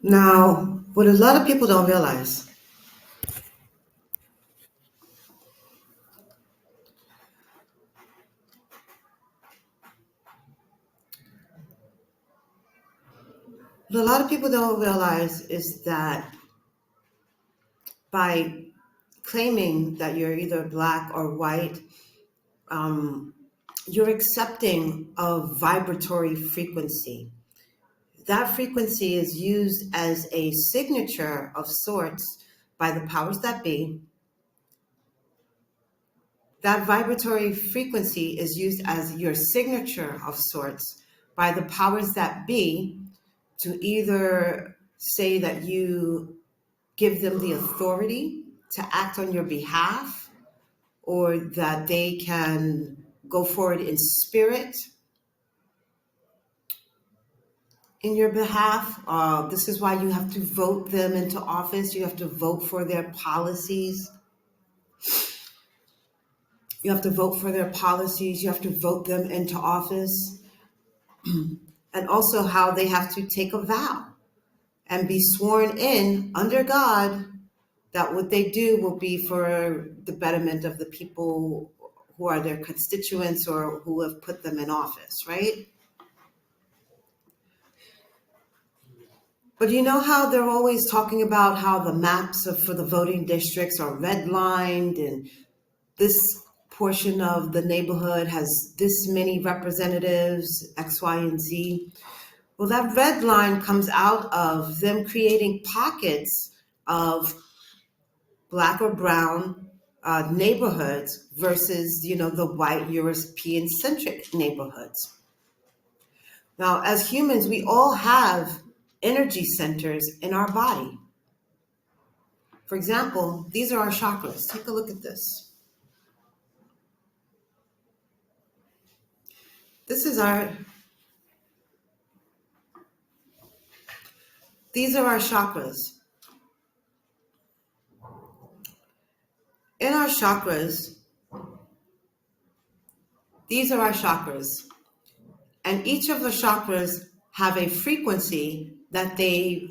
Now, what a lot of people don't realize, what a lot of people don't realize is that by claiming that you're either black or white, um, you're accepting a vibratory frequency. That frequency is used as a signature of sorts by the powers that be. That vibratory frequency is used as your signature of sorts by the powers that be to either say that you give them the authority to act on your behalf, or that they can go forward in spirit in your behalf. This is why you have to vote them into office. You have to vote for their policies. You have to vote for their policies. You have to vote them into office. And also how they have to take a vow and be sworn in under God that what they do will be for the betterment of the people who are their constituents or who have put them in office, right? But you know how they're always talking about how the maps for the voting districts are redlined, and this portion of the neighborhood has this many representatives, X, Y, and Z. Well, that red line comes out of them creating pockets of black or brown neighborhoods versus, the white European centric neighborhoods. Now, as humans, we all have energy centers in our body. For example, these are our chakras. Take a look at this. This is these are our chakras. In our chakras, these are our chakras. And each of the chakras have a frequency that they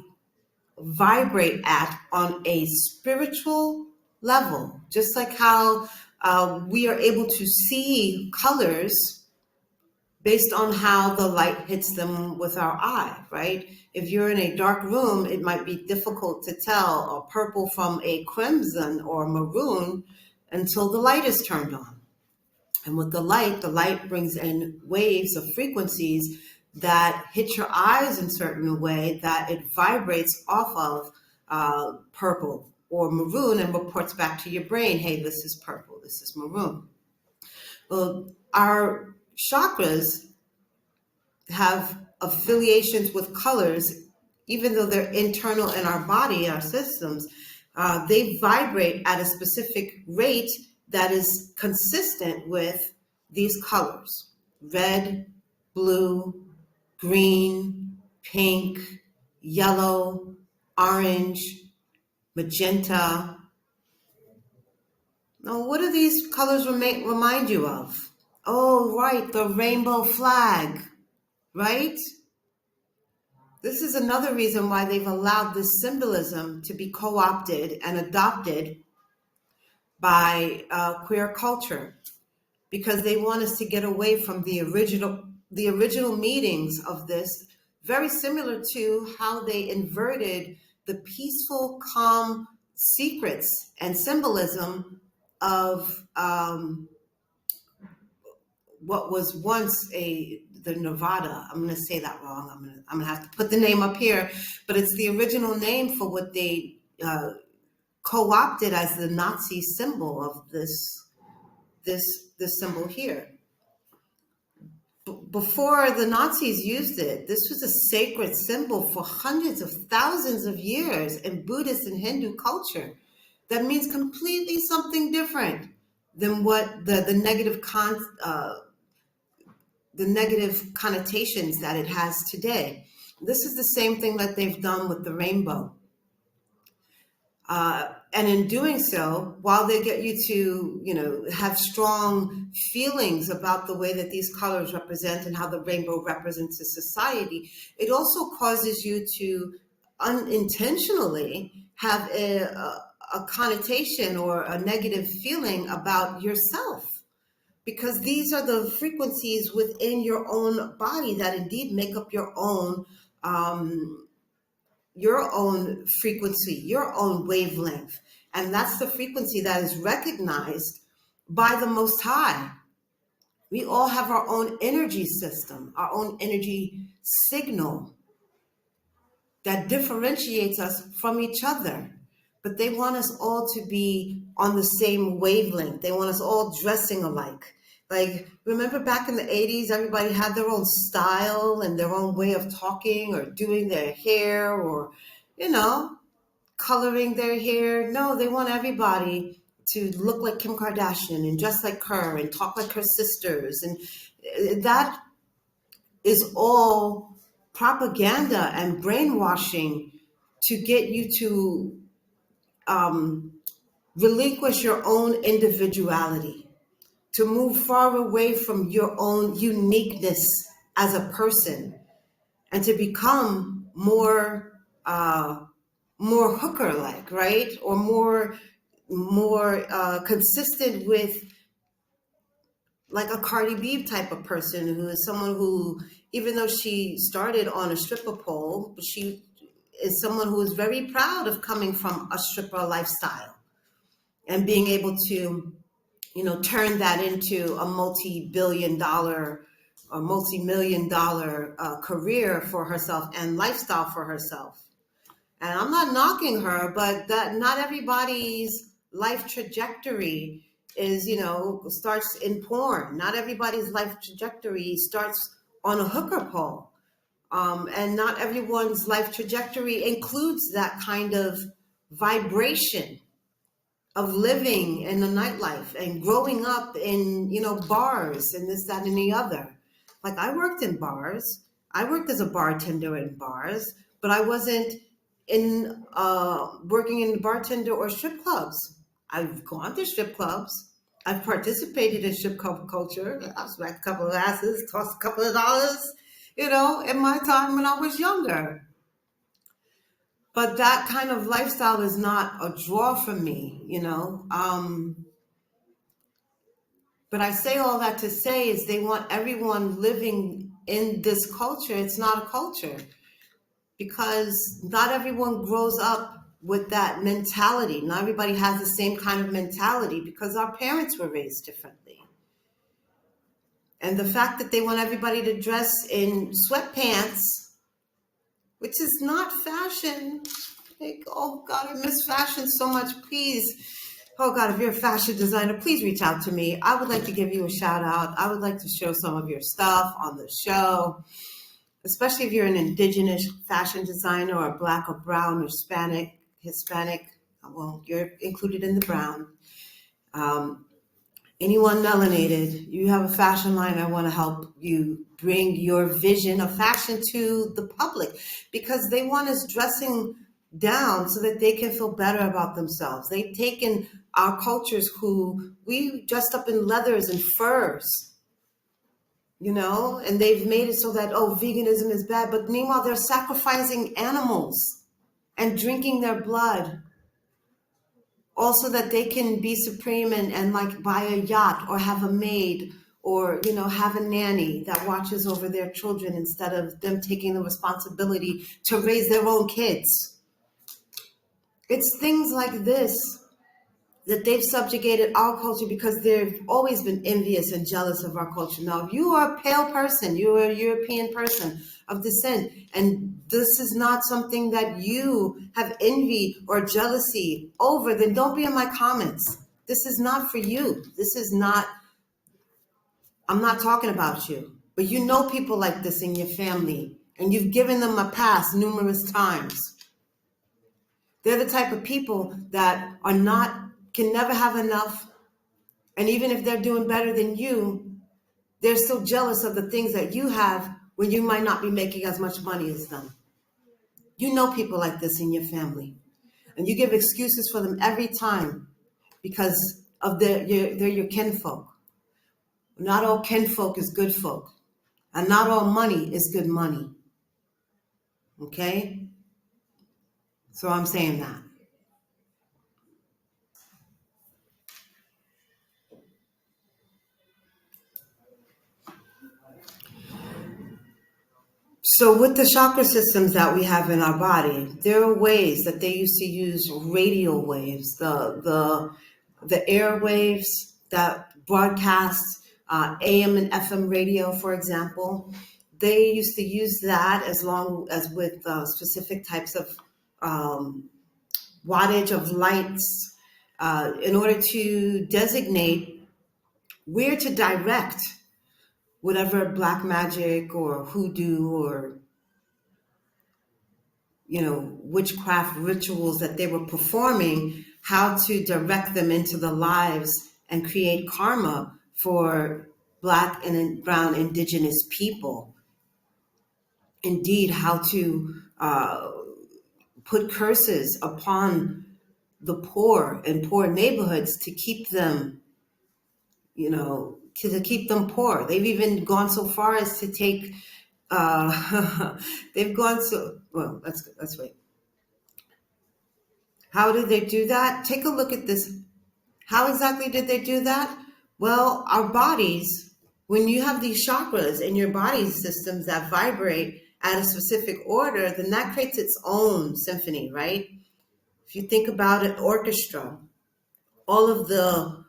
vibrate at on a spiritual level, just like how we are able to see colors based on how the light hits them with our eye, right? If you're in a dark room, it might be difficult to tell a purple from a crimson or maroon until the light is turned on. And with the light brings in waves of frequencies that hit your eyes in certain way that it vibrates off of purple or maroon and reports back to your brain, hey, this is purple, this is maroon. Well, our chakras have affiliations with colors, even though they're internal in our body, our systems. They vibrate at a specific rate that is consistent with these colors: red, blue, green, pink, yellow, orange, magenta. Now, what do these colors remind you of? Oh, right, the rainbow flag, right? This is another reason why they've allowed this symbolism to be co-opted and adopted by queer culture, because they want us to get away from the original meanings of this, very similar to how they inverted the peaceful, calm secrets and symbolism of what was once the Nevada. I'm going to say that wrong. I'm going to have to put the name up here, but it's the original name for what they co-opted as the Nazi symbol of this symbol here. Before the Nazis used it, this was a sacred symbol for hundreds of thousands of years in Buddhist and Hindu culture. That means completely something different than what the negative connotations that it has today. This is the same thing that they've done with the rainbow. And in doing so, while they get you to, have strong feelings about the way that these colors represent and how the rainbow represents a society, it also causes you to unintentionally have a connotation or a negative feeling about yourself, because these are the frequencies within your own body that indeed make up your own frequency, your own wavelength. And that's the frequency that is recognized by the Most High. We all have our own energy system, our own energy signal that differentiates us from each other. But they want us all to be on the same wavelength. They want us all dressing alike. Like, remember back in the 80s, everybody had their own style and their own way of talking or doing their hair or, coloring their hair. No, they want everybody to look like Kim Kardashian and dress like her and talk like her sisters. And that is all propaganda and brainwashing to get you to relinquish your own individuality, to move far away from your own uniqueness as a person, and to become more hooker-like, right? Or more consistent with like a Cardi B type of person, who is someone who, even though she started on a stripper pole, she is someone who is very proud of coming from a stripper lifestyle and being able to, turn that into a multi-billion dollar or multi-million dollar career for herself and lifestyle for herself. And I'm not knocking her, but that not everybody's life trajectory is, starts in porn. Not everybody's life trajectory starts on a hooker pole. And not everyone's life trajectory includes that kind of vibration of living in the nightlife and growing up in, bars and this, that, and the other. Like, I worked in bars. I worked as a bartender in bars, but I wasn't in working in bartender or strip clubs. I've gone to strip clubs. I've participated in strip club culture. I've smacked a couple of asses, tossed a couple of dollars, in my time when I was younger. But that kind of lifestyle is not a draw for me, But I say all that to say is they want everyone living in this culture. It's not a culture, because not everyone grows up with that mentality. Not everybody has the same kind of mentality because our parents were raised differently. And the fact that they want everybody to dress in sweatpants, which is not fashion. Like, oh God, I miss fashion so much. Please, oh God, if you're a fashion designer, please reach out to me. I would like to give you a shout out. I would like to show some of your stuff on the show, especially if you're an indigenous fashion designer or Black or brown or Hispanic. Well, you're included in the brown. Anyone melanated, you have a fashion line, I want to help you bring your vision of fashion to the public, because they want us dressing down so that they can feel better about themselves. They've taken our cultures who we dressed up in leathers and furs, and they've made it so that, veganism is bad. But meanwhile, they're sacrificing animals and drinking their blood, also that they can be supreme and like buy a yacht or have a maid or, have a nanny that watches over their children instead of them taking the responsibility to raise their own kids. It's things like this that they've subjugated our culture because they've always been envious and jealous of our culture. Now, if you are a pale person, you are a European person of descent, and this is not something that you have envy or jealousy over, then don't be in my comments. This is not for you. I'm not talking about you, but you know people like this in your family, and you've given them a pass numerous times. They're the type of people that can never have enough. And even if they're doing better than you, they're still jealous of the things that you have when you might not be making as much money as them. You know people like this in your family, and you give excuses for them every time because of they're your kinfolk. Not all kinfolk is good folk, and not all money is good money. Okay? So I'm saying that. So with the chakra systems that we have in our body, there are ways that they used to use radio waves, the air waves that broadcast AM and FM radio, for example. They used to use that as long as with specific types of um, wattage of lights in order to designate where to direct whatever black magic or hoodoo or witchcraft rituals that they were performing, how to direct them into the lives and create karma for Black and brown indigenous people. Indeed, how to put curses upon the poor in poor neighborhoods to keep them, to keep them poor. They've even gone so far as to take, they've gone so, well, let's wait. How did they do that? Take a look at this. How exactly did they do that? Well, our bodies, when you have these chakras in your body systems that vibrate at a specific order, then that creates its own symphony, right? If you think about an orchestra, all of the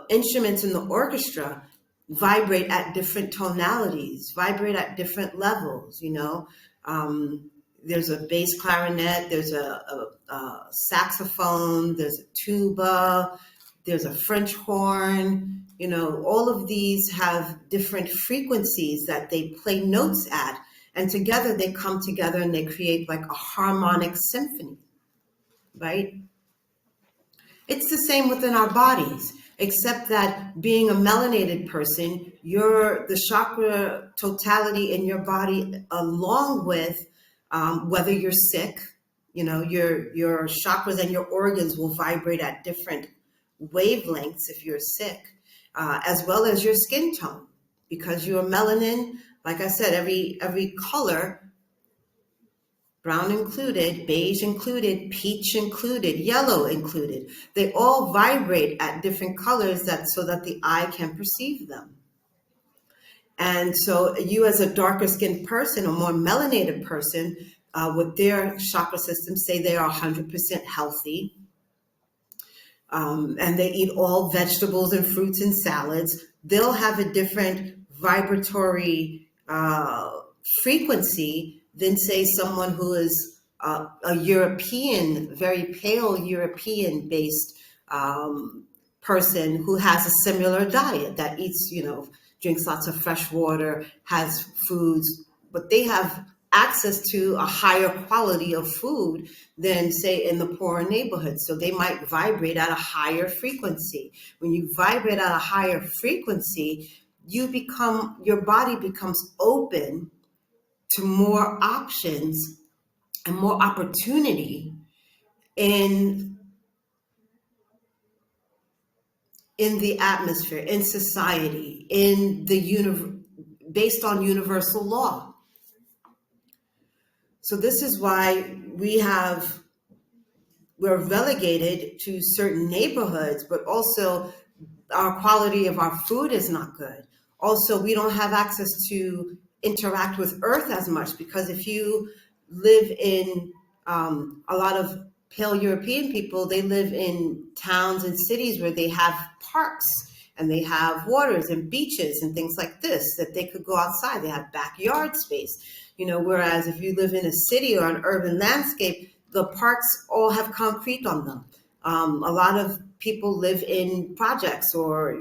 instruments in the orchestra vibrate at different tonalities, vibrate at different levels, there's a bass clarinet, there's a saxophone, there's a tuba, there's a French horn. All of these have different frequencies that they play notes at, and together they come together and they create like a harmonic symphony, right? It's the same within our bodies, except that being a melanated person, the chakra totality in your body, along with whether you're sick, your chakras and your organs will vibrate at different wavelengths if you're sick, as well as your skin tone, because you're melanin. Like I said, every color, brown included, beige included, peach included, yellow included. They all vibrate at different colors so that the eye can perceive them. And so you as a darker skinned person, a more melanated person, with their chakra system, say they are 100% healthy, and they eat all vegetables and fruits and salads, they'll have a different vibratory frequency than, say, someone who is a European, very pale European-based person who has a similar diet that eats, drinks lots of fresh water, has foods, but they have access to a higher quality of food than, say, in the poorer neighborhoods. So they might vibrate at a higher frequency. When you vibrate at a higher frequency, your body becomes open to more options and more opportunity in the atmosphere, in society, in the universe, based on universal law. So this is why we're relegated to certain neighborhoods, but also our quality of our food is not good. Also, we don't have access to interact with Earth as much, because if you live in a lot of pale European people, they live in towns and cities where they have parks and they have waters and beaches and things like this that they could go outside. They have backyard space, whereas if you live in a city or an urban landscape, the parks all have concrete on them. A lot of people live in projects or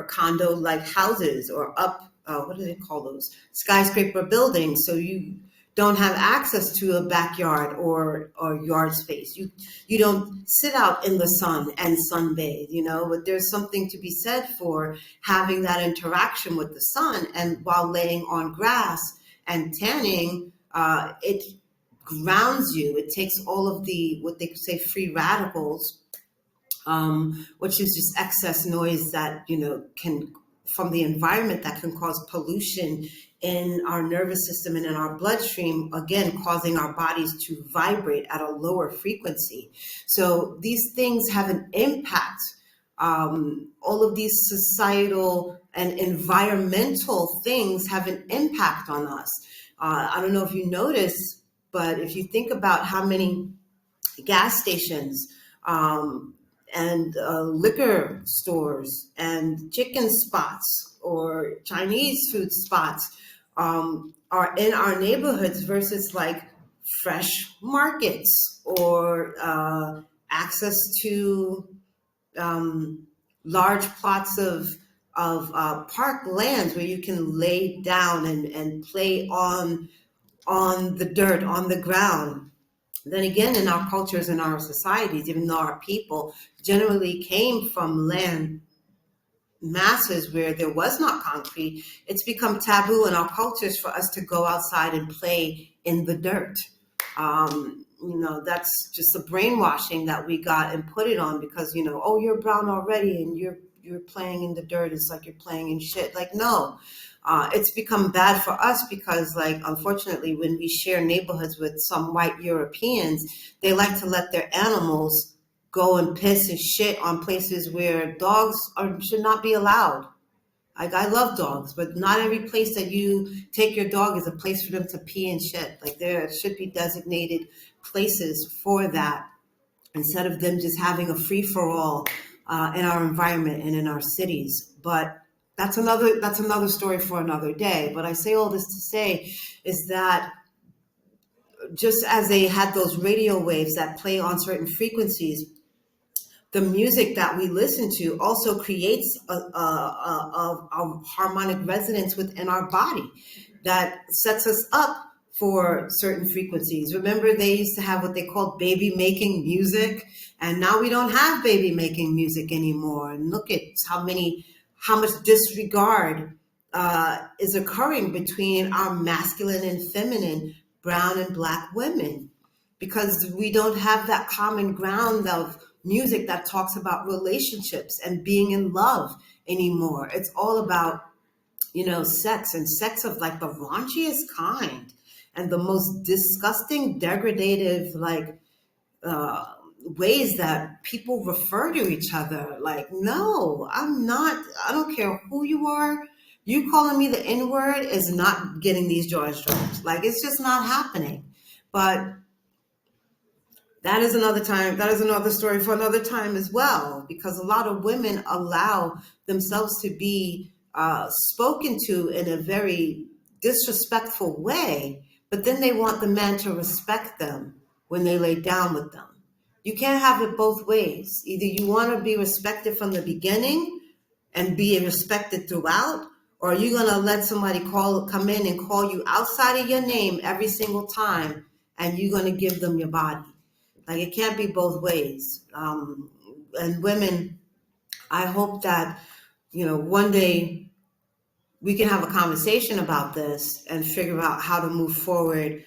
condo-like houses or up, what do they call those? Skyscraper buildings. So you don't have access to a backyard or yard space. You don't sit out in the sun and sunbathe, but there's something to be said for having that interaction with the sun, and while laying on grass and tanning, it grounds you. It takes all of what they say, free radicals, which is just excess noise that, can from the environment that can cause pollution in our nervous system and in our bloodstream, again, causing our bodies to vibrate at a lower frequency. So these things have an impact. All of these societal and environmental things have an impact on us. I don't know if you notice, but if you think about how many gas stations and liquor stores and chicken spots or Chinese food spots are in our neighborhoods versus like fresh markets or access to large plots of park lands where you can lay down and play on the dirt, on the ground. Then again, in our cultures and our societies, even though our people generally came from land masses where there was not concrete, it's become taboo in our cultures for us to go outside and play in the dirt. That's just the brainwashing that we got and put it on because, oh, you're brown already and you're playing in the dirt. It's like you're playing in shit. Like, no. It's become bad for us because, like, unfortunately, when we share neighborhoods with some white Europeans, they like to let their animals go and piss and shit on places where dogs should not be allowed. Like, I love dogs, but not every place that you take your dog is a place for them to pee and shit. Like, there should be designated places for that instead of them just having a free-for-all in our environment and in our cities. But that's another story for another day. But I say all this to say is that just as they had those radio waves that play on certain frequencies, the music that we listen to also creates a harmonic resonance within our body that sets us up for certain frequencies. Remember, they used to have what they called baby making music, and now we don't have baby making music anymore. And look at how much disregard is occurring between our masculine and feminine, brown and black women, because we don't have that common ground of music that talks about relationships and being in love anymore. It's all about, sex, and sex of like the raunchiest kind and the most disgusting, degradative, like, ways that people refer to each other. Like, no, I don't care who you are. You calling me the N-word is not getting these jaws dropped. Like, it's just not happening. But that is another time. That is another story for another time as well, because a lot of women allow themselves to be spoken to in a very disrespectful way, but then they want the man to respect them when they lay down with them. You can't have it both ways. Either you want to be respected from the beginning and be respected throughout, or are you going to let somebody come in and call you outside of your name every single time, and you're going to give them your body? Like, it can't be both ways. And women, I hope that, one day we can have a conversation about this and figure out how to move forward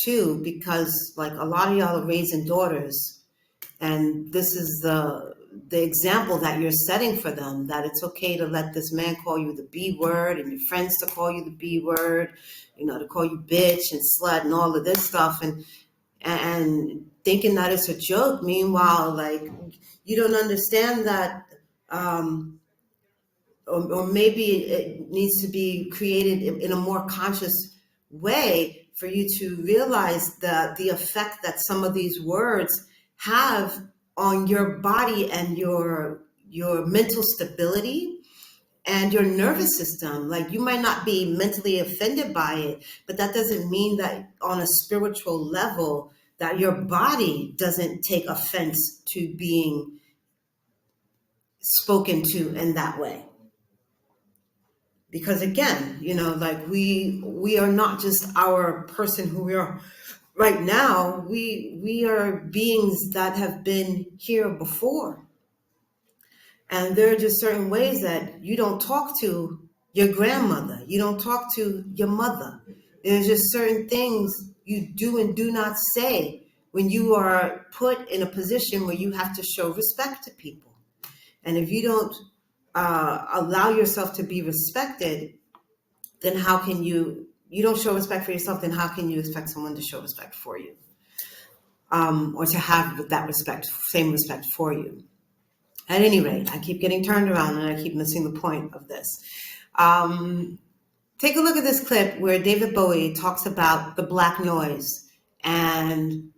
too, because like a lot of y'all are raising daughters, and this is the example that you're setting for them, that it's okay to let this man call you the B word and your friends to call you the B word, to call you bitch and slut and all of this stuff. And thinking that it's a joke. Meanwhile, like, you don't understand that, or maybe it needs to be created in a more conscious way for you to realize the effect that some of these words have on your body and your mental stability and your nervous system. Like, you might not be mentally offended by it, but that doesn't mean that on a spiritual level that your body doesn't take offense to being spoken to in that way. Because again, like, we are not just our person who we are right now. We are beings that have been here before. And there are just certain ways that you don't talk to your grandmother. You don't talk to your mother. There's just certain things you do and do not say when you are put in a position where you have to show respect to people. And if you don't allow yourself to be respected, then how can you don't show respect for yourself, then how can you expect someone to show respect for you? Or to have that respect, same respect for you. At any rate, I keep getting turned around and I keep missing the point of this. Take a look at this clip where David Bowie talks about the black noise, and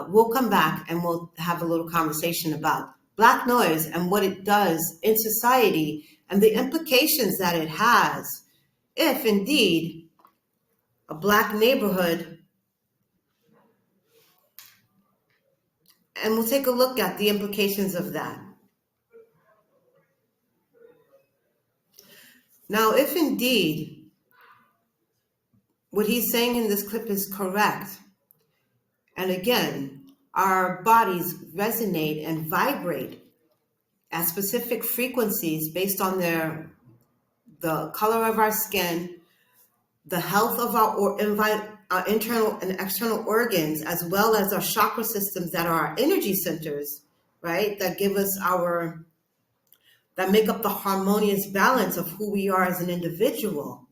we'll come back and we'll have a little conversation about black noise and what it does in society and the implications that it has if indeed a black neighborhood, and we'll take a look at the implications of that. Now, if indeed what he's saying in this clip is correct, and again, our bodies resonate and vibrate at specific frequencies based on the color of our skin, the health of our internal and external organs, as well as our chakra systems that are our energy centers, right? That give us that make up the harmonious balance of who we are as an individual.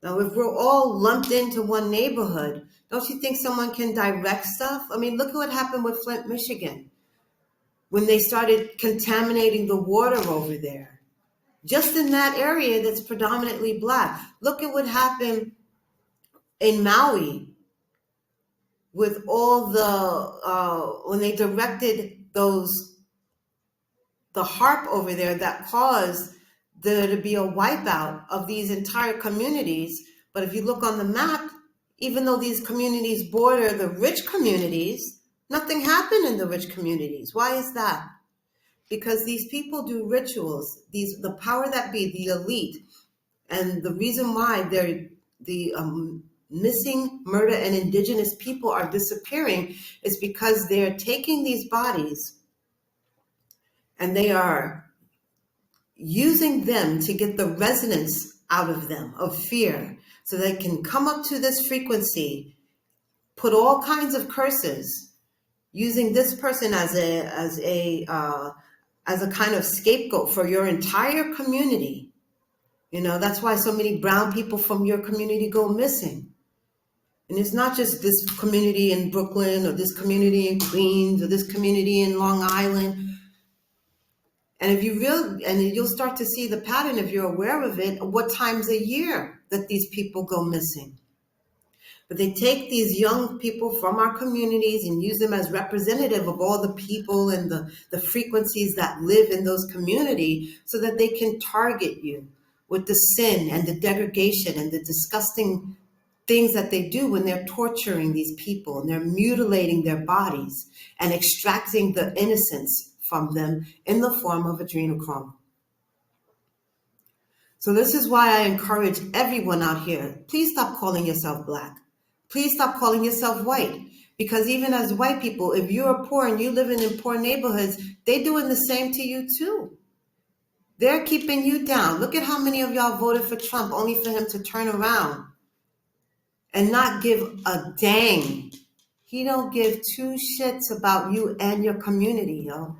Now, if we're all lumped into one neighborhood, don't you think someone can direct stuff? I mean, look at what happened with Flint, Michigan, when they started contaminating the water over there. Just in that area that's predominantly black. Look at what happened in Maui with all when they directed the HARP over there that caused there to be a wipeout of these entire communities. But if you look on the map, even though these communities border the rich communities, nothing happened in the rich communities. Why is that? Because these people do rituals, the power that be, the elite, and the reason why the missing, murder, and indigenous people are disappearing is because they're taking these bodies and they are using them to get the resonance out of them of fear, so they can come up to this frequency, put all kinds of curses, using this person as a kind of scapegoat for your entire community. You know, that's why so many brown people from your community go missing. And it's not just this community in Brooklyn or this community in Queens or this community in Long Island. And if you'll start to see the pattern if you're aware of it, what times a year that these people go missing. But they take these young people from our communities and use them as representative of all the people and the frequencies that live in those communities, so that they can target you with the sin and the degradation and the disgusting things that they do when they're torturing these people and they're mutilating their bodies and extracting the innocence from them in the form of adrenochrome. So this is why I encourage everyone out here, please stop calling yourself black. Please stop calling yourself white. Because even as white people, if you're poor and you live in poor neighborhoods, they're doing the same to you too. They're keeping you down. Look at how many of y'all voted for Trump only for him to turn around and not give a dang. He don't give two shits about you and your community, yo.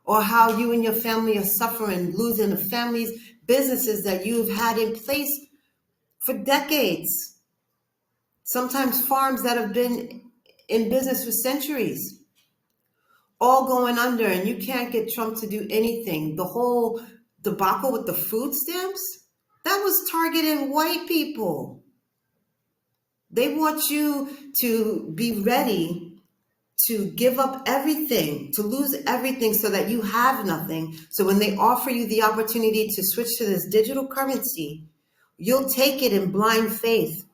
Or how you and your family are suffering, losing the families, businesses that you've had in place for decades. Sometimes farms that have been in business for centuries, all going under, and you can't get Trump to do anything. The whole debacle with the food stamps, that was targeting white people. They want you to be ready to give up everything, to lose everything so that you have nothing. So when they offer you the opportunity to switch to this digital currency, you'll take it in blind faith.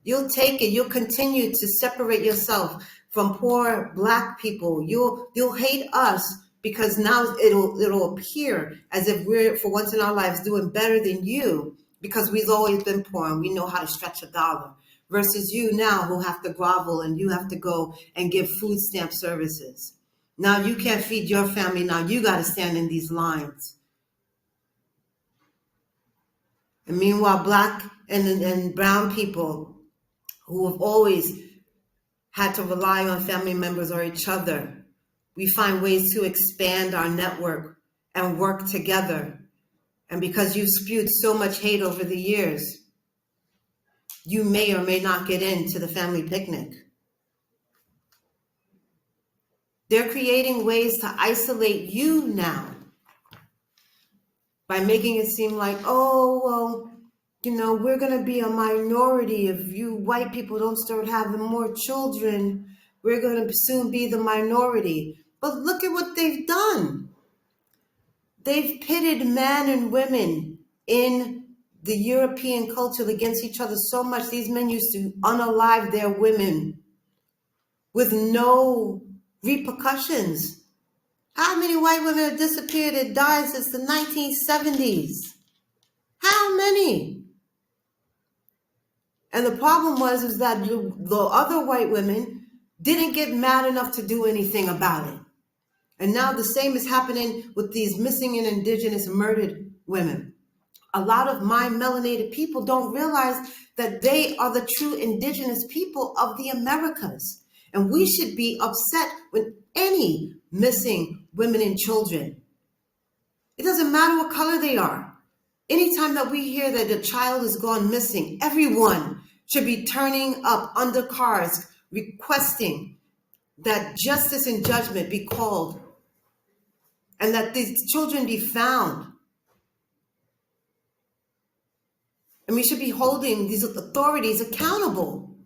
You'll take it. You'll continue to separate yourself from poor black people. You'll hate us because now it'll appear as if we're, for once in our lives, doing better than you because we've always been poor and we know how to stretch a dollar. Versus you now who have to grovel and you have to go and give food stamp services. Now you can't feed your family. Now you got to stand in these lines. And meanwhile, black and brown people who have always had to rely on family members or each other, we find ways to expand our network and work together And because you've spewed so much hate over the years, you may or may not get into the family picnic. They're creating ways to isolate you now by making it seem like, oh, well, we're going to be a minority. If you white people don't start having more children, we're going to soon be the minority. But look at what they've done. They've pitted men and women in the European culture against each other so much. These men used to unalive their women with no repercussions. How many white women have disappeared and died since the 1970s? How many? And the problem was that the other white women didn't get mad enough to do anything about it. And now the same is happening with these missing and indigenous murdered women. A lot of my melanated people don't realize that they are the true indigenous people of the Americas. And we should be upset with any missing women and children. It doesn't matter what color they are. Anytime that we hear that a child has gone missing, everyone should be turning up under cars, requesting that justice and judgment be called and that these children be found. And we should be holding these authorities accountable.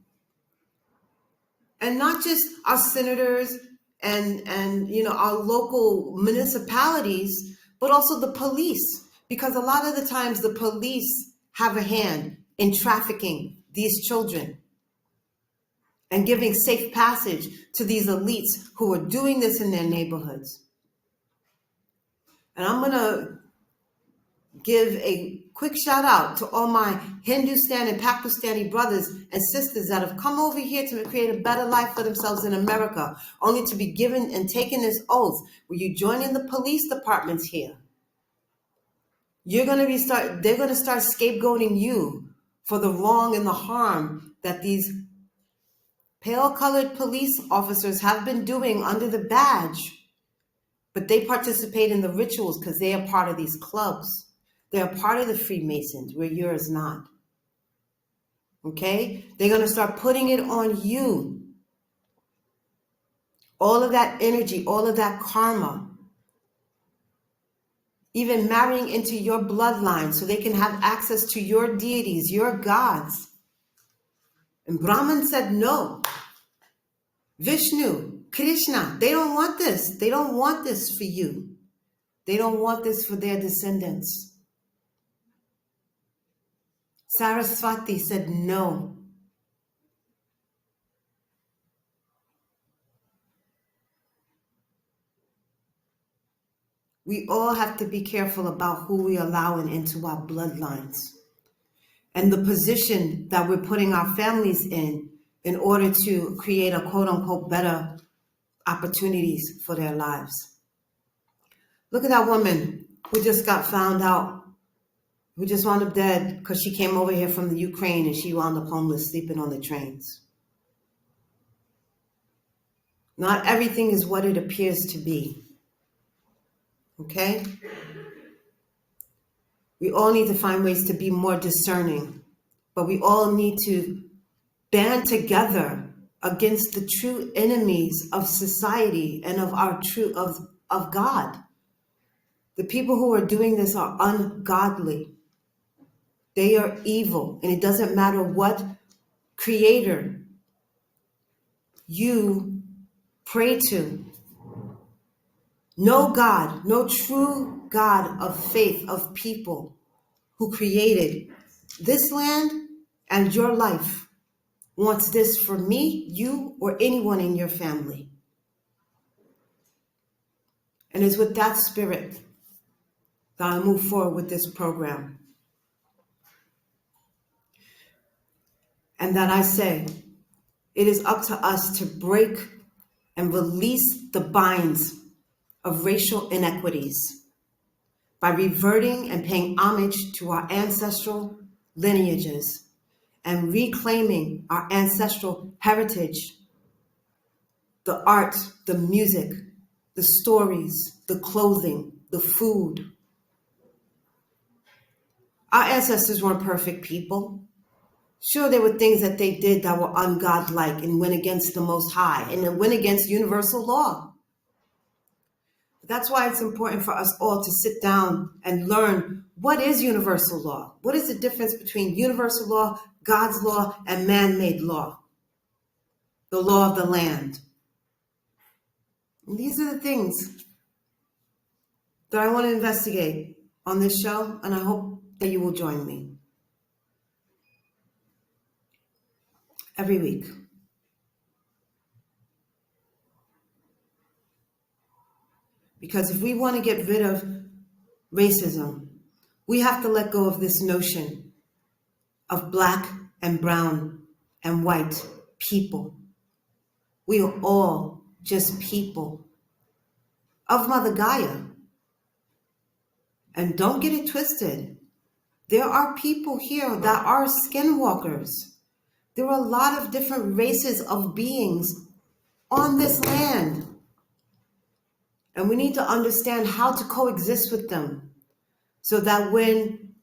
And not just our senators and our local municipalities, but also the police. Because a lot of the times the police have a hand in trafficking these children and giving safe passage to these elites who are doing this in their neighborhoods. And I'm going to give a quick shout out to all my Hindustan and Pakistani brothers and sisters that have come over here to create a better life for themselves in America, only to be given and taken this oath. When you join in the police departments here, they're going to start scapegoating you for the wrong and the harm that these pale-colored police officers have been doing under the badge. But they participate in the rituals because they are part of these clubs. They're part of the Freemasons, where yours not. Okay? They're going to start putting it on you. All of that energy, all of that karma. Even marrying into your bloodline so they can have access to your deities, your gods. And Brahman said no. Vishnu, Krishna, they don't want this. They don't want this for you. They don't want this for their descendants. Saraswati said no. We all have to be careful about who we are allowing into our bloodlines and the position that we're putting our families in order to create a quote-unquote better opportunities for their lives. Look at that woman who just got found out, who just wound up dead because she came over here from the Ukraine and she wound up homeless, sleeping on the trains. Not everything is what it appears to be. Okay? We all need to find ways to be more discerning, but we all need to band together against the true enemies of society and of of God. The people who are doing this are ungodly. They are evil, and it doesn't matter what creator you pray to. No God, no true God of faith, of people who created this land and your life wants this for me, you, or anyone in your family. And it's with that spirit that I move forward with this program. And that I say, it is up to us to break and release the binds of racial inequities by reverting and paying homage to our ancestral lineages and reclaiming our ancestral heritage, the art, the music, the stories, the clothing, the food, Our ancestors weren't perfect people. Sure, there were things that they did that were ungodlike and went against the Most High and it went against universal law. That's why it's important for us all to sit down and learn what is universal law. What is the difference between universal law, God's law, and man-made law? The law of the land. And these are the things that I want to investigate on this show, and I hope that you will join me every week. Because if we want to get rid of racism, we have to let go of this notion of black and brown and white people. We are all just people of Mother Gaia. And don't get it twisted. There are people here that are skinwalkers. There are a lot of different races of beings on this land. And we need to understand how to coexist with them so that when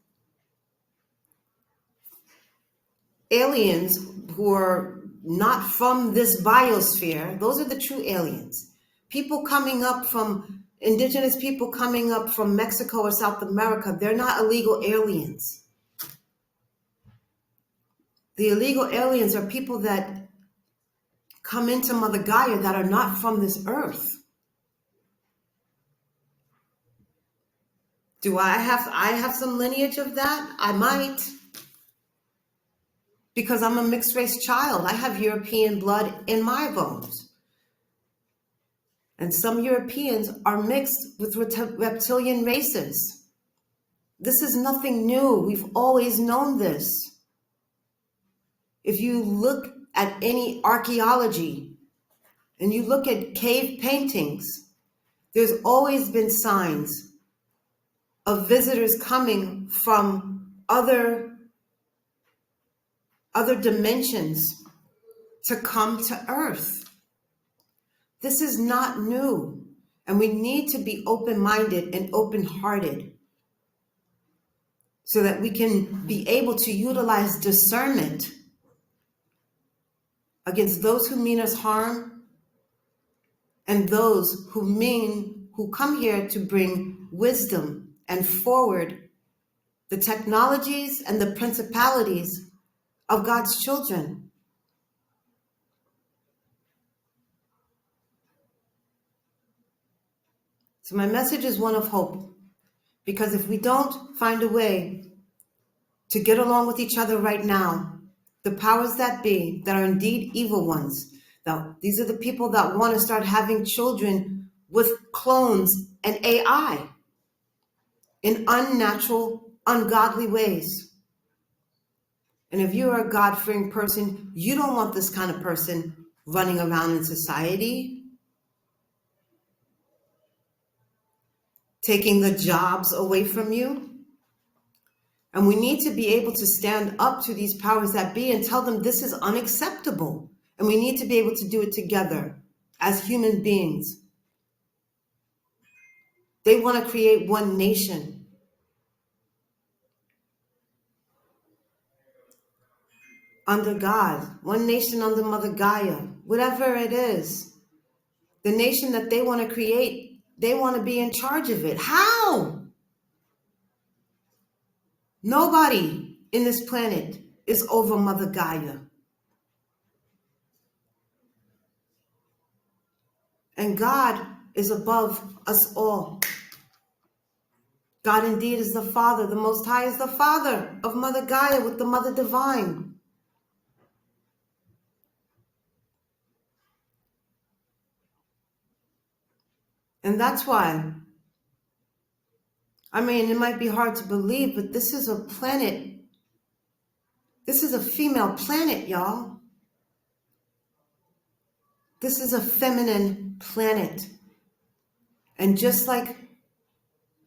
aliens who are not from this biosphere, those are the true aliens. People coming up from, indigenous people coming up from Mexico or South America, they're not illegal aliens. The illegal aliens are people that come into Mother Gaia that are not from this earth. Do I have some lineage of that? I might. Because I'm a mixed race child. I have European blood in my bones. And some Europeans are mixed with reptilian races. This is nothing new. We've always known this. If you look at any archaeology and you look at cave paintings, there's always been signs of visitors coming from other dimensions to come to Earth. This is not new, and we need to be open-minded and open-hearted so that we can be able to utilize discernment against those who mean us harm and those who come here to bring wisdom and forward the technologies and the principalities of God's children. So my message is one of hope, because if we don't find a way to get along with each other right now, the powers that be, that are indeed evil ones, now these are the people that want to start having children with clones and AI in unnatural, ungodly ways. And if you are a God-fearing person, you don't want this kind of person running around in society, taking the jobs away from you. And we need to be able to stand up to these powers that be and tell them this is unacceptable. And we need to be able to do it together as human beings. They want to create one nation. Under God, one nation under Mother Gaia, whatever it is. The nation that they want to create, they want to be in charge of it. How? Nobody in this planet is over Mother Gaia. And God is above us all. God indeed is the Father. The Most High is the Father of Mother Gaia with the Mother Divine. And that's why, I mean, it might be hard to believe, but this is a planet. This is a female planet, y'all. This is a feminine planet. And just like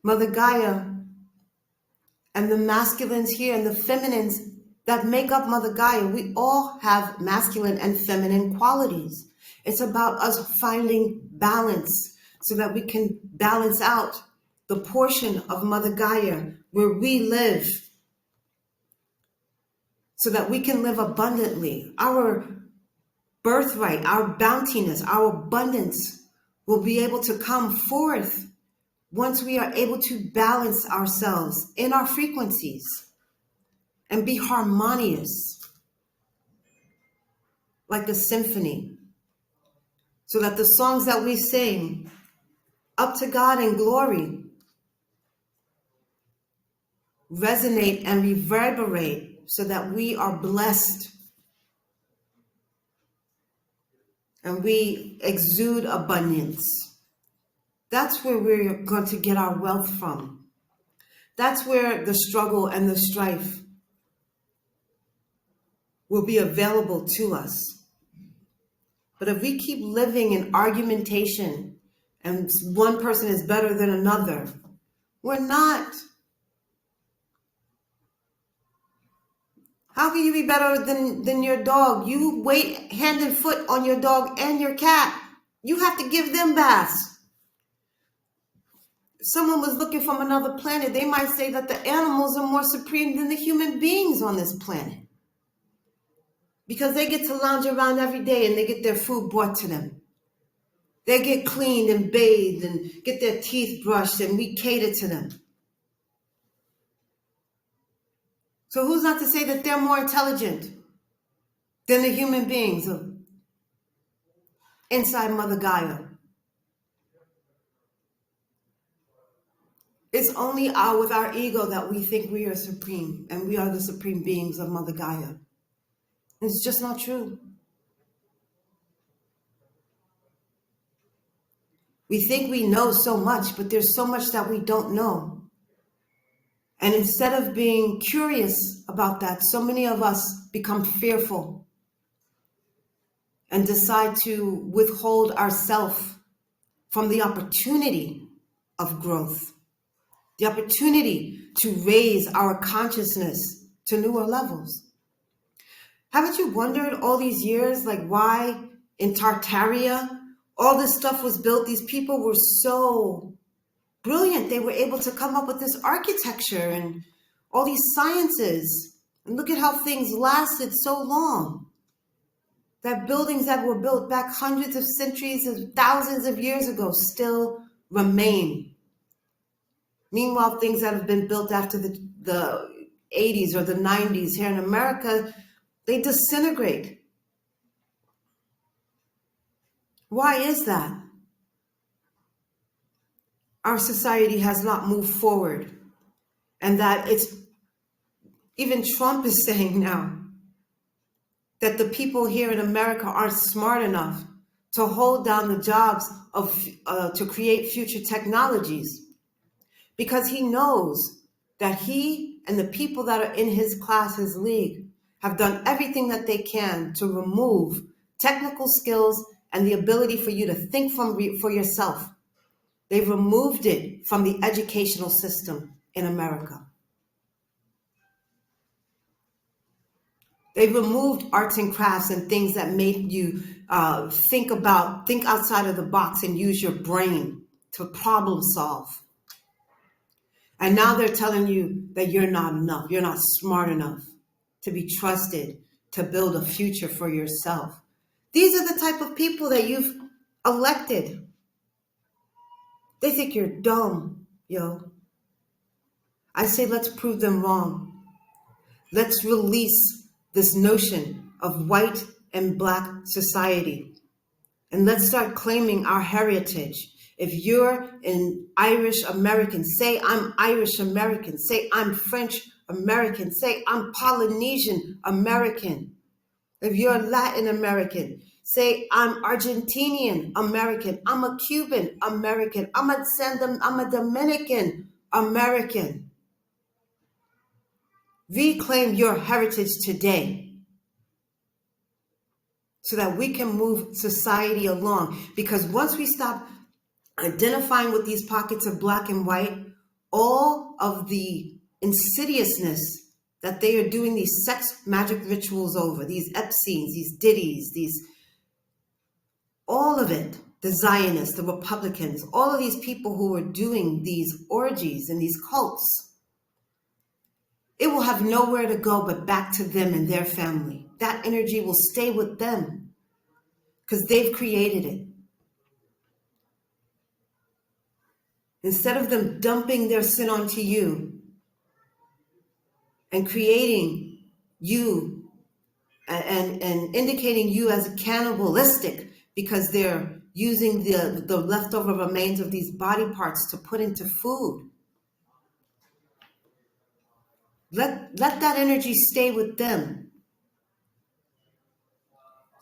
Mother Gaia and the masculines here and the feminines that make up Mother Gaia, we all have masculine and feminine qualities. It's about us finding balance so that we can balance out the portion of Mother Gaia where we live so that we can live abundantly. Our birthright, our bountiness, our abundance will be able to come forth once we are able to balance ourselves in our frequencies and be harmonious like a symphony, so that the songs that we sing up to God in glory resonate and reverberate, so that we are blessed and we exude abundance. That's where we're going to get our wealth from. That's where the struggle and the strife will be available to us. But if we keep living in argumentation and one person is better than another, we're not. How can you be better than your dog? You wait hand and foot on your dog and your cat. You have to give them baths. If someone was looking from another planet, they might say that the animals are more supreme than the human beings on this planet, because they get to lounge around every day and they get their food brought to them. They get cleaned and bathed and get their teeth brushed, and we cater to them. So who's not to say that they're more intelligent than the human beings inside Mother Gaia? It's only with our ego that we think we are supreme and we are the supreme beings of Mother Gaia. It's just not true. We think we know so much, but there's so much that we don't know. And instead of being curious about that, so many of us become fearful and decide to withhold ourselves from the opportunity of growth, the opportunity to raise our consciousness to newer levels. Haven't you wondered all these years, like, why in Tartaria all this stuff was built? These people were so brilliant. They were able to come up with this architecture and all these sciences. And look at how things lasted so long. That buildings that were built back hundreds of centuries and thousands of years ago still remain. Meanwhile, things that have been built after the 80s or the 90s here in America, they disintegrate. Why is that? Our society has not moved forward. And that even Trump is saying now that the people here in America aren't smart enough to hold down the jobs to create future technologies, because he knows that he and the people that are in his class, his league, have done everything that they can to remove technical skills and the ability for you to think for yourself. They've removed it from the educational system in America. They've removed arts and crafts and things that make you think outside of the box and use your brain to problem solve. And now they're telling you that you're not enough. You're not smart enough to be trusted to build a future for yourself. These are the type of people that you've elected. They think you're dumb, yo. I say let's prove them wrong. Let's release this notion of white and black society. And let's start claiming our heritage. If you're an Irish American, say I'm Irish American. Say I'm French American. Say I'm Polynesian American. If you're Latin American, say I'm Argentinian American. I'm a Cuban American. I'm a Dominican American. Reclaim your heritage today so that we can move society along. Because once we stop identifying with these pockets of black and white, all of the insidiousness that they are doing these sex magic rituals over, these Epsteins, these Diddies, all of it, the Zionists, the Republicans, all of these people who are doing these orgies and these cults, it will have nowhere to go but back to them and their family. That energy will stay with them because they've created it. Instead of them dumping their sin onto you and creating you and indicating you as cannibalistic because they're using the leftover remains of these body parts to put into food. Let that energy stay with them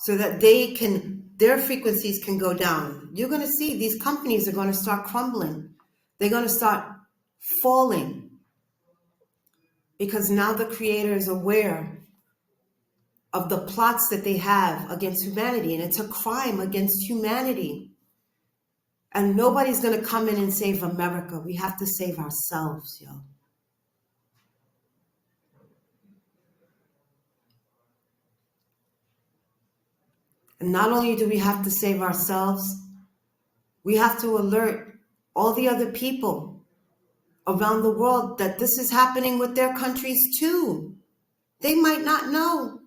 so that their frequencies can go down. You're going to see these companies are going to start crumbling. They're going to start falling because now the creator is aware of the plots that they have against humanity, and it's a crime against humanity. And nobody's going to come in and save America. We have to save ourselves, yo. And not only do we have to save ourselves, we have to alert all the other people around the world that this is happening with their countries too. They might not know.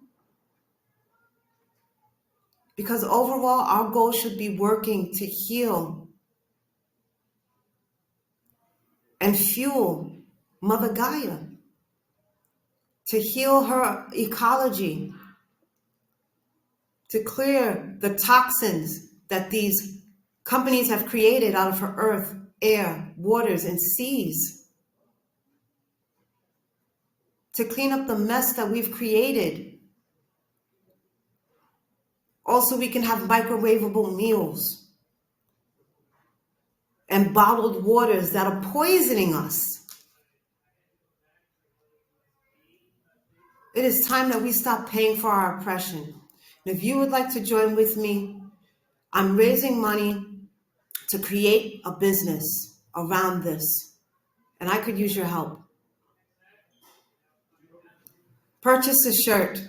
Because overall, our goal should be working to heal and fuel Mother Gaia, to heal her ecology, to clear the toxins that these companies have created out of her earth, air, waters, and seas, to clean up the mess that we've created. Also, we can have microwavable meals and bottled waters that are poisoning us. It is time that we stop paying for our oppression. And if you would like to join with me, I'm raising money to create a business around this, and I could use your help. Purchase a shirt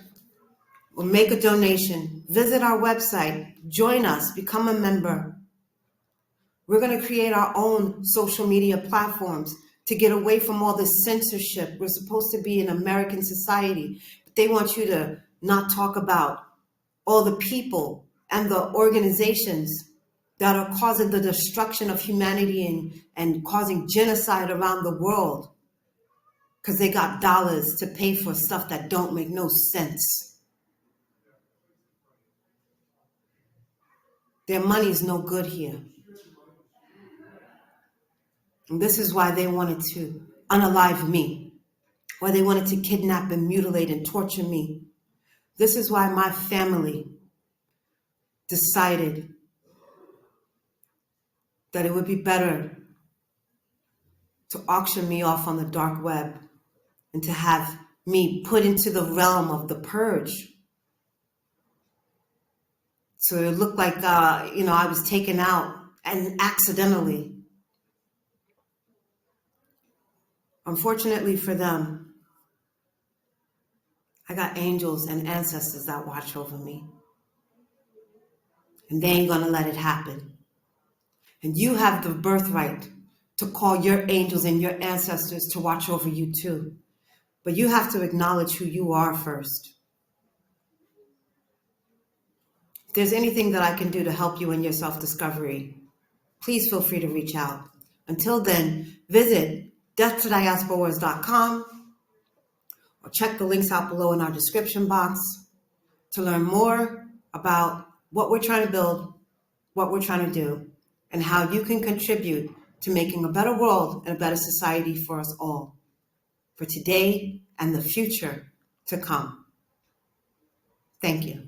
or make a donation. Visit our website, join us, become a member. We're going to create our own social media platforms to get away from all this censorship. We're supposed to be an American society, but they want you to not talk about all the people and the organizations that are causing the destruction of humanity and causing genocide around the world because they got dollars to pay for stuff that don't make no sense. Their money's no good here. And this is why they wanted to unalive me, why they wanted to kidnap and mutilate and torture me. This is why my family decided that it would be better to auction me off on the dark web and to have me put into the realm of the purge. So it looked like, I was taken out and accidentally. Unfortunately for them, I got angels and ancestors that watch over me. And they ain't gonna let it happen. And you have the birthright to call your angels and your ancestors to watch over you too. But you have to acknowledge who you are first. If there's anything that I can do to help you in your self-discovery, please feel free to reach out. Until then, visit deathtodiasporas.com or check the links out below in our description box to learn more about what we're trying to build, what we're trying to do, and how you can contribute to making a better world and a better society for us all, for today and the future to come. Thank you.